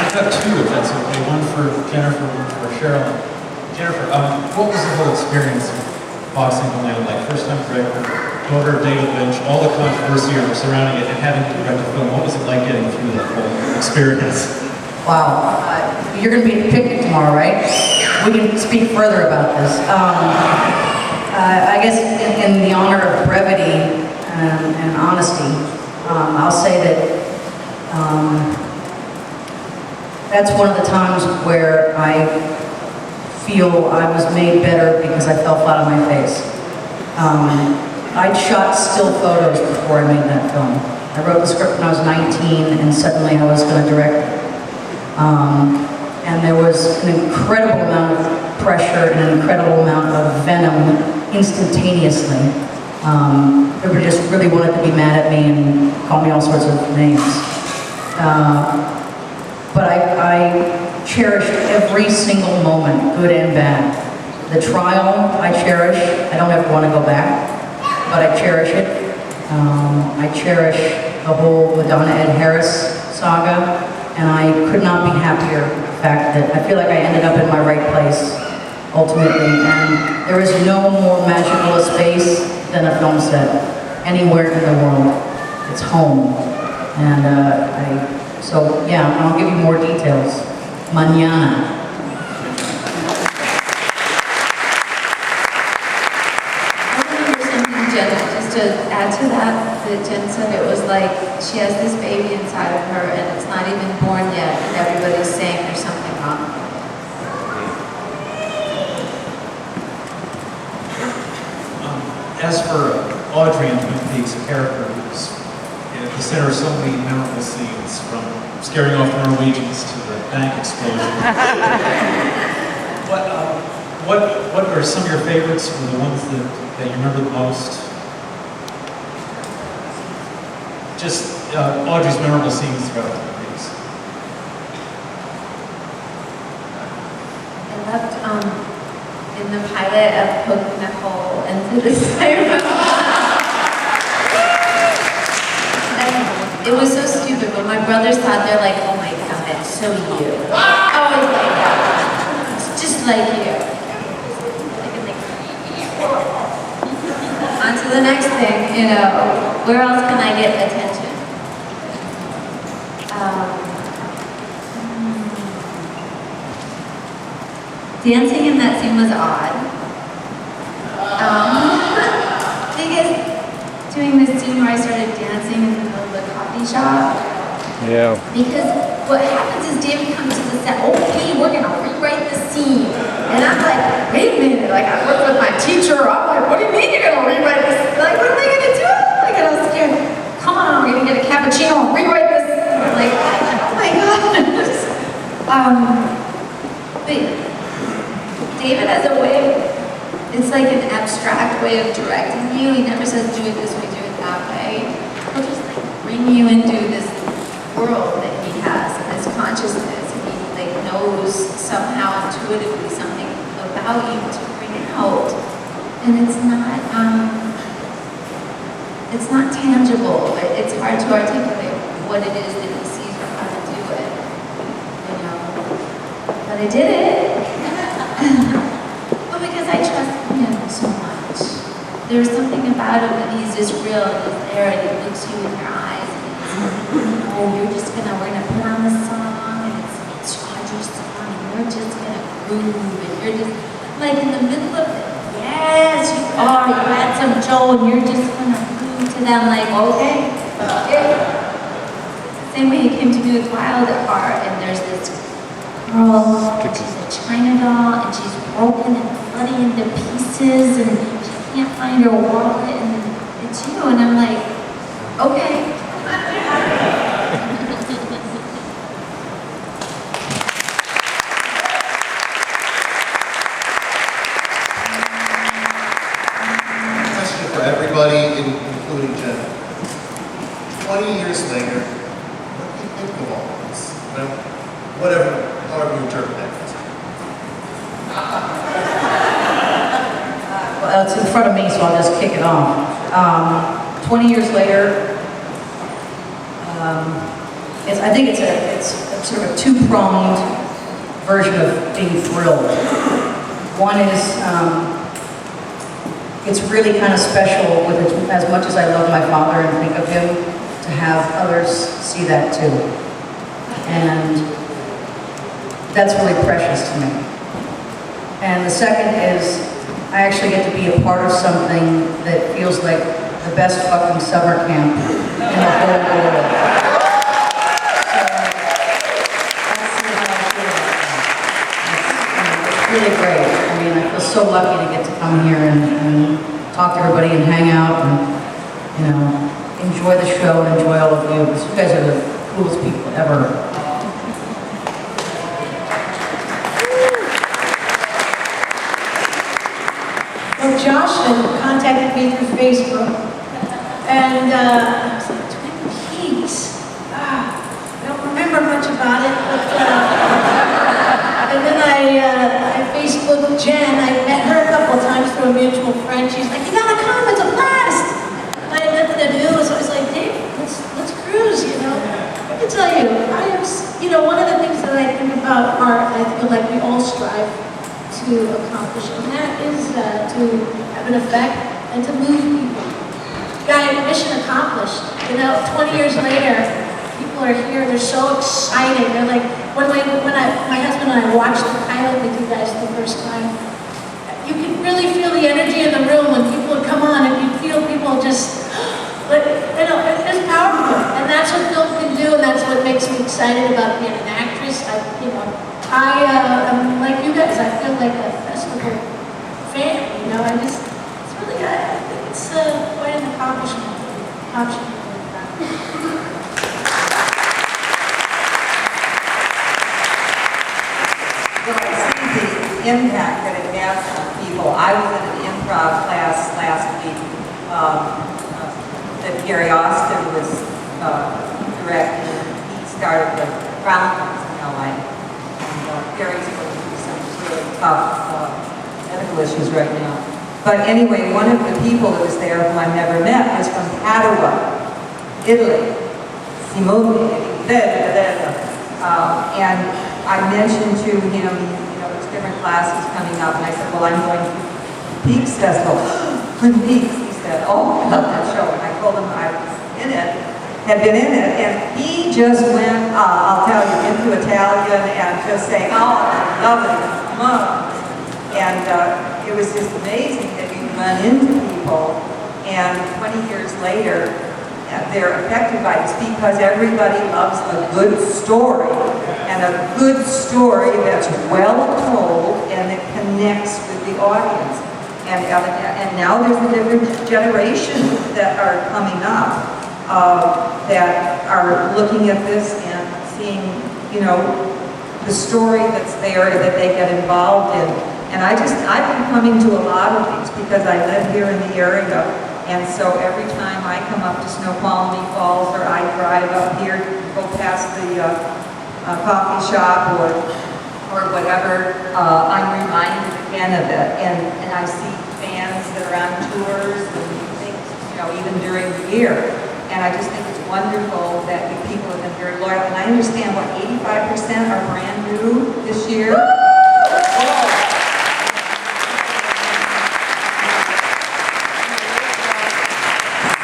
I've got two, if that's okay. One for Jennifer, one for Sherilyn. Jennifer, what was the whole experience of boxing Atlanta like? First time director, daughter of David Lynch, all the controversy surrounding it, and having to direct a film. What was it like getting through that whole experience? Wow. You're going to be at the picnic tomorrow, right? We can speak further about this. I guess in the honor of brevity and honesty, I'll say that that's one of the times where I feel I was made better because I fell flat on my face. I'd shot still photos before I made that film. I wrote the script when I was 19 and suddenly I was going to direct it. And there was an incredible amount of pressure and an incredible amount of venom instantaneously. Everybody just really wanted to be mad at me and call me all sorts of names. But I cherished every single moment, good and bad. The trial, I cherish. I don't ever want to go back, but I cherish it. I cherish the whole Madonna Ed Harris saga, and I could not be happier with the fact that I feel like I ended up in my right place, ultimately, and there is no more magical a space than a film set, anywhere in the world. It's home. And so yeah, I'll give you more details. Mañana. Just to add to that Jen said it was like she has this baby inside of her and it's not even born yet and everybody's saying there's something wrong. As for Audrey in Twin Peaks, a character who's at the center of so many memorable scenes, from scaring off the Norwegians to the bank explosion. What are some of your favorites, or the ones that you remember the most? Just Audrey's memorable scenes throughout Twin Peaks. I loved in the pilot of poking the hole into the styrofoam. It was so stupid, but my brothers thought, they're like, oh my god, so you. Always like that. It's just like you. On to the next thing, you know, where else can I get attention? Dancing in that scene was odd. Because doing this scene where I started dancing in the middle of the coffee shop. Yeah. Because what happens is David comes to the set, okay, we're gonna rewrite the scene. And I'm like, wait a minute, like I worked with my teacher, I'm like, what do you mean you're gonna rewrite this? Like, what am I gonna do? Like, I was scared. Come on, we're gonna get a cappuccino and rewrite this. I'm like, oh my god. But David has a way, it's like an abstract way of directing you. He never says do it this way, do it that way. He'll just like bring you into this world that he has, this consciousness, and he like knows somehow intuitively something about you to bring out. And it's not tangible. It's hard to articulate what it is that he sees or how to do it. You know. But I did it. Well, because I trust him so much. There's something about him that he's just real and he's there and he looks you in your eyes and he's, oh, we're gonna put on this song and it's Audrey's song and we're just gonna groove and you're just like in the middle of it. Yes, you are. You had some Joe and you're just gonna groove to them like, okay. Same way he came to do with Wild at Heart and there's this girl, she's a China doll, and she's broken and bloody into pieces, and she can't find her wallet, and it's you, and I'm like, okay. Question for everybody, including Jen. 20 years later, what do you think of all this? Well, however you interpret that. Well, it's in front of me, so I'll just kick it off. 20 years later, I think it's sort of a two-pronged version of being thrilled. One is, it's really kind of special, with as much as I love my father and think of him, to have others see that too. And that's really precious to me. And the second is, I actually get to be a part of something that feels like the best fucking summer camp in the whole world. So, that's how I feel about that. It's really great. I mean, I feel so lucky to get to come here and talk to everybody and hang out and, you know, enjoy the show and enjoy all of you. Because you guys are the coolest people ever. Well, Josh had contacted me through Facebook, and I was like, Twin Peaks? I don't remember much about it, but, and then I Facebooked Jen. I met her a couple of times through a mutual friend. She's like, you gotta come, it's a blast! I had nothing to do, so I was like, Dave, let's cruise, you know? I can tell you, one of the things that I think about art, I feel like we all strive to accomplish, and that is to have an effect and to move people. Guy, mission accomplished. You know, 20 years later, people are here, they're so excited. They're like, when my husband and I watched the pilot with you guys the first time, you could really feel the energy in the room when people would come on, and you feel people just, but, you know, it's powerful. And that's what film can do, and that's what makes me excited about being an actress. I'm like you guys, I feel like a festival fan, you know, it's really, I think it's quite an accomplishment. Well, I see the impact that it has on people. I was in an improv class last week that Gary Austin was directing. He started the Groundlings in LA. Gary's going through some really tough medical issues right now. But anyway, one of the people that was there whom I've never met was from Padua, Italy. Simone. And I mentioned to him, you know, there's different classes coming up, and I said, well, I'm going to Peaks Festival. Twin Peaks. He said, oh, I love that show. And I told him I was in it. Had been in it, and he just went, I'll tell you, into Italian and just saying, oh, I love it, Mom. And it was just amazing that you run into people, and 20 years later, they're affected by this because everybody loves a good story, and a good story that's well told and that connects with the audience. And now there's a different generation that are coming up. That are looking at this and seeing, you know, the story that's there that they get involved in. And I've been coming to a lot of these because I live here in the area. And so every time I come up to Snoqualmie Falls, or I drive up here, go past the coffee shop or whatever, I'm reminded again of it. And I see fans that are on tours and things, you know, even during the year. And I just think it's wonderful that you people have been very loyal. And I understand, what, 85% are brand new this year?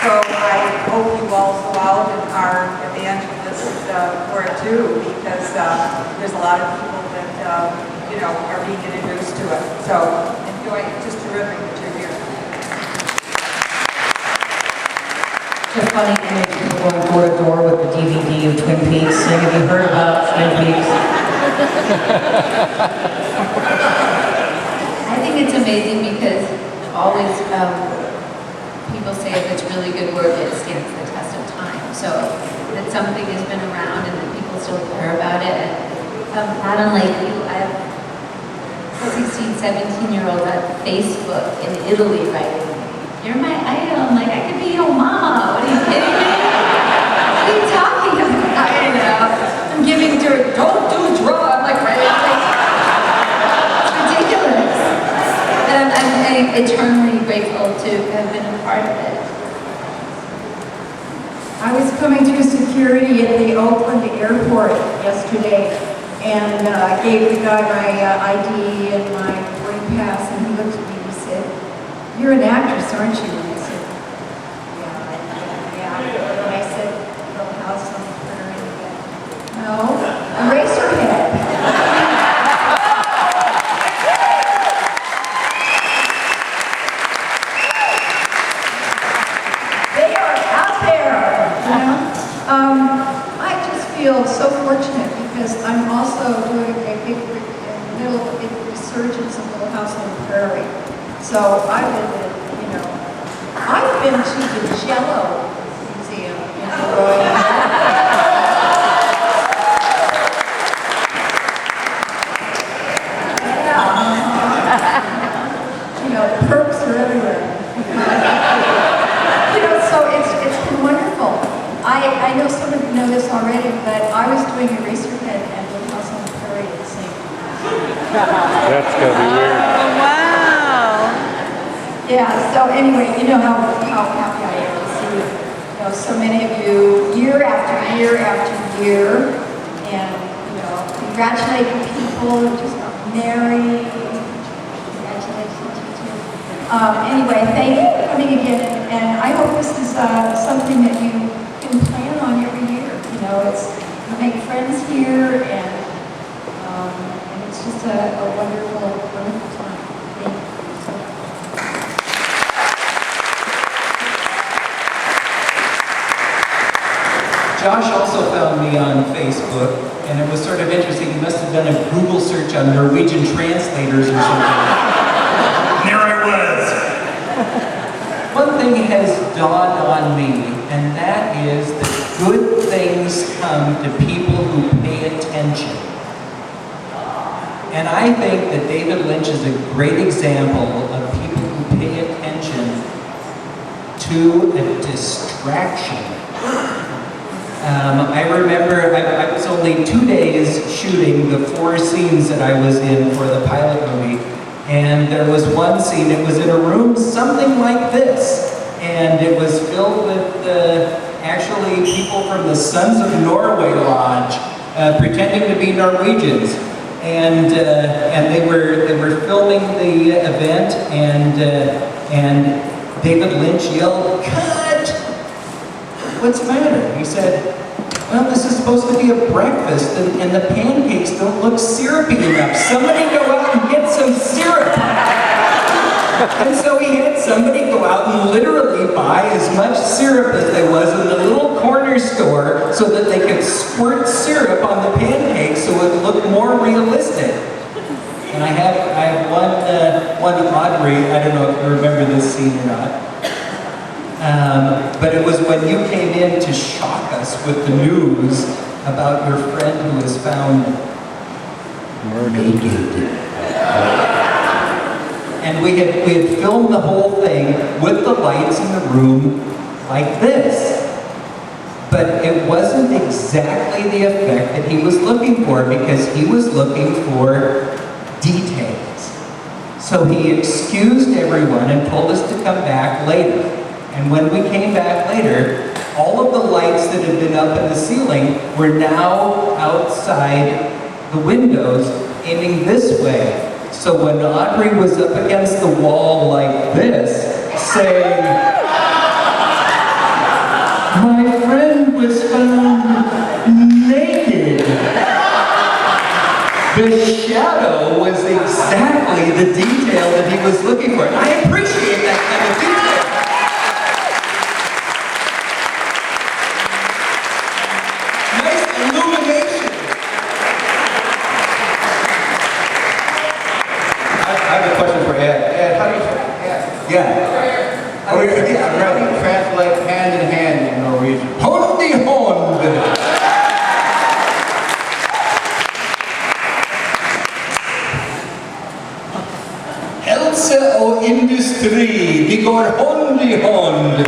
So I hope you all go out and are evangelists for it too, because there's a lot of people that, you know, are being introduced to it. So enjoy, it's just terrific that you're here. It's a funny image, people going door to door with the DVD of Twin Peaks, saying, have you heard about Twin Peaks? I think it's amazing because always people say if it's really good work, it stands the test of time. So that something has been around and that people still care about it. And not unlike you, I have 16, 17-year-olds on Facebook in Italy writing, you're my idol. I'm like, I could be your mama. What are you kidding me? What are you talking about? You know, I'm giving to her, don't do drugs. I'm like, right? It's ridiculous. And I'm eternally grateful to have been a part of it. I was coming through security at the Oakland airport yesterday, and I gave the guy my ID and my boarding pass, and he looked at me and he said, "You're an actress, aren't you?" And I said, "Yeah." And I said, "Little House on the Prairie." No, Eraserhead. They are out there, you know. I just feel so fortunate because I'm also doing in the middle of a big resurgence of Little House on the Prairie. So I've been to the Jello Museum in Roy. You know, the perks are everywhere. You know, so it's been wonderful. I know some of you know this already, but I was doing Eraserhead and Little House on the Prairie at the same time. That's gonna be weird. Yeah, so anyway, you know how happy I am to see, you know, so many of you year after year after year, and, you know, congratulating people who just got married. Congratulations, you too. Anyway, thank you for coming again, and I hope this is something that you can plan on every year. You know, you make friends here, and it's just a wonderful, wonderful time. Thank you. Josh also found me on Facebook, and it was sort of interesting. He must have done a Google search on Norwegian translators or something. And there I was. One thing has dawned on me, and that is that good things come to people who pay attention. And I think that David Lynch is a great example of people who pay attention to a distraction. I remember I was only 2 days shooting the 4 scenes that I was in for the pilot movie, and there was one scene, it was in a room something like this, and it was filled with actually people from the Sons of Norway Lodge pretending to be Norwegians, and they were filming the event, and David Lynch yelled, "Cut! What's the matter?" He said, "Well, this is supposed to be a breakfast, and the pancakes don't look syrupy enough. Somebody go out and get some syrup." And so he had somebody go out and literally buy as much syrup as there was in the little corner store so that they could squirt syrup on the pancakes so it looked more realistic. And I have one Audrey, I don't know if you remember this scene or not. But it was when you came in to shock us with the news about your friend who was found naked. And we had filmed the whole thing with the lights in the room like this. But it wasn't exactly the effect that he was looking for, because he was looking for details. So he excused everyone and told us to come back later. And when we came back later, all of the lights that had been up in the ceiling were now outside the windows, aiming this way. So when Audrey was up against the wall like this, saying, "My friend was found naked," the shadow was exactly the detail that he was looking for. I appreciate that kind of detail. How do you translate hand in hand in Norwegian? Hånd i hånd. Helse og industri, de går hånd i hånd.